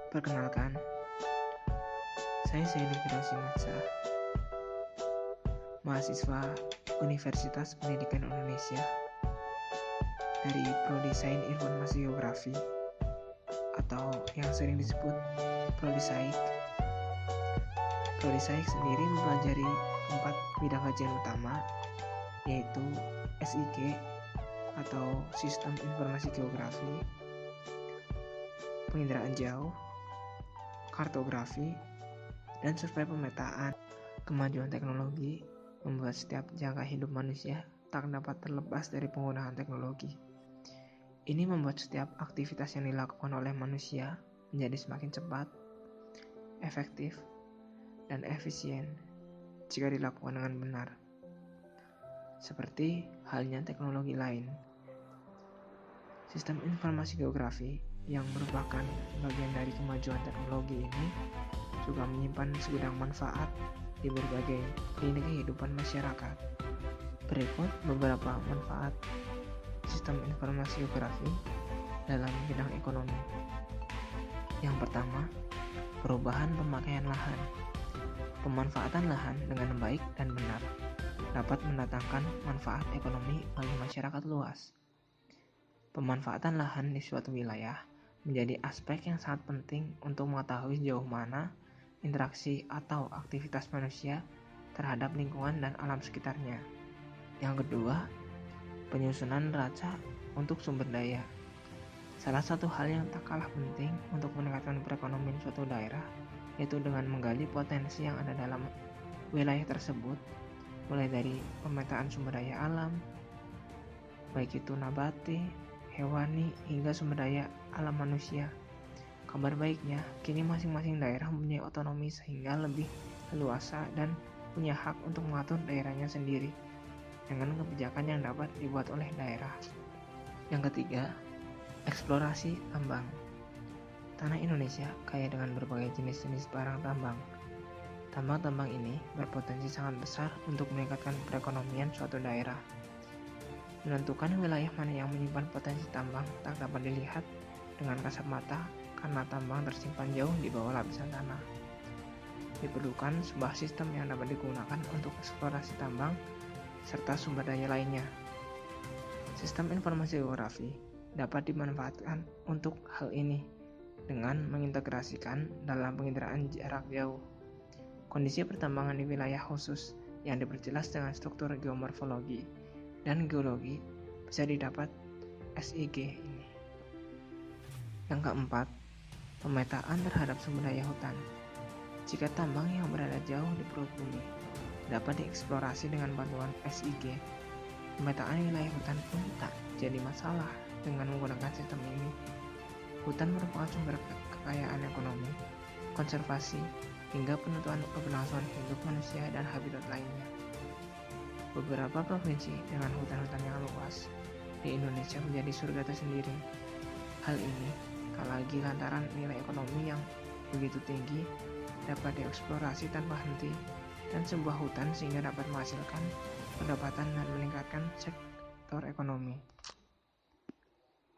Perkenalkan, saya Zaini Firdausy, mahasiswa Universitas Pendidikan Indonesia dari Prodi Sains Informasi Geografi atau yang sering disebut Prodi Saik. Prodi Saik sendiri mempelajari 4 bidang kajian utama, yaitu SIG atau Sistem Informasi Geografi, penginderaan jauh, kartografi, dan survei pemetaan. Kemajuan teknologi membuat setiap jangka hidup manusia tak dapat terlepas dari penggunaan teknologi. Ini membuat setiap aktivitas yang dilakukan oleh manusia menjadi semakin cepat, efektif, dan efisien jika dilakukan dengan benar. Seperti halnya teknologi lain. Sistem informasi geografi yang merupakan bagian dari kemajuan teknologi ini juga menyimpan segudang manfaat di berbagai lini kehidupan masyarakat. Berikut beberapa manfaat sistem informasi geografi dalam bidang ekonomi. Yang pertama, perubahan pemakaian lahan. Pemanfaatan lahan dengan baik dan benar dapat mendatangkan manfaat ekonomi bagi masyarakat luas. Pemanfaatan lahan di suatu wilayah menjadi aspek yang sangat penting untuk mengetahui sejauh mana interaksi atau aktivitas manusia terhadap lingkungan dan alam sekitarnya. Yang kedua, penyusunan neraca untuk sumber daya. Salah satu hal yang tak kalah penting untuk meningkatkan perekonomian suatu daerah yaitu dengan menggali potensi yang ada dalam wilayah tersebut, mulai dari pemetaan sumber daya alam, baik itu nabati, hewani, hingga sumber daya alam manusia. Kabar baiknya, kini masing-masing daerah mempunyai otonomi sehingga lebih leluasa dan punya hak untuk mengatur daerahnya sendiri dengan kebijakan yang dapat dibuat oleh daerah. Yang ketiga, eksplorasi tambang. Tanah Indonesia kaya dengan berbagai jenis-jenis barang tambang. Tambang-tambang ini berpotensi sangat besar untuk meningkatkan perekonomian suatu daerah. Menentukan wilayah mana yang menyimpan potensi tambang tak dapat dilihat dengan kasat mata karena tambang tersimpan jauh di bawah lapisan tanah. Diperlukan sebuah sistem yang dapat digunakan untuk eksplorasi tambang serta sumber daya lainnya. Sistem informasi geografi dapat dimanfaatkan untuk hal ini dengan mengintegrasikan dalam penginderaan jarak jauh kondisi pertambangan di wilayah khusus yang diperjelas dengan struktur geomorfologi dan geologi bisa didapat SIG ini. Yang keempat, pemetaan terhadap sumber daya hutan. Jika tambang yang berada jauh di perut bumi dapat dieksplorasi dengan bantuan SIG, pemetaan wilayah hutan pun tak jadi masalah dengan menggunakan sistem ini. Hutan merupakan sumber kekayaan ekonomi, konservasi, hingga penentuan keberlangsungan hidup manusia dan habitat lainnya. Beberapa provinsi dengan hutan-hutan yang luas di Indonesia menjadi surga tersendiri. Hal ini tak lagi lantaran nilai ekonomi yang begitu tinggi dapat dieksplorasi tanpa henti dan sebuah hutan sehingga dapat menghasilkan pendapatan dan meningkatkan sektor ekonomi.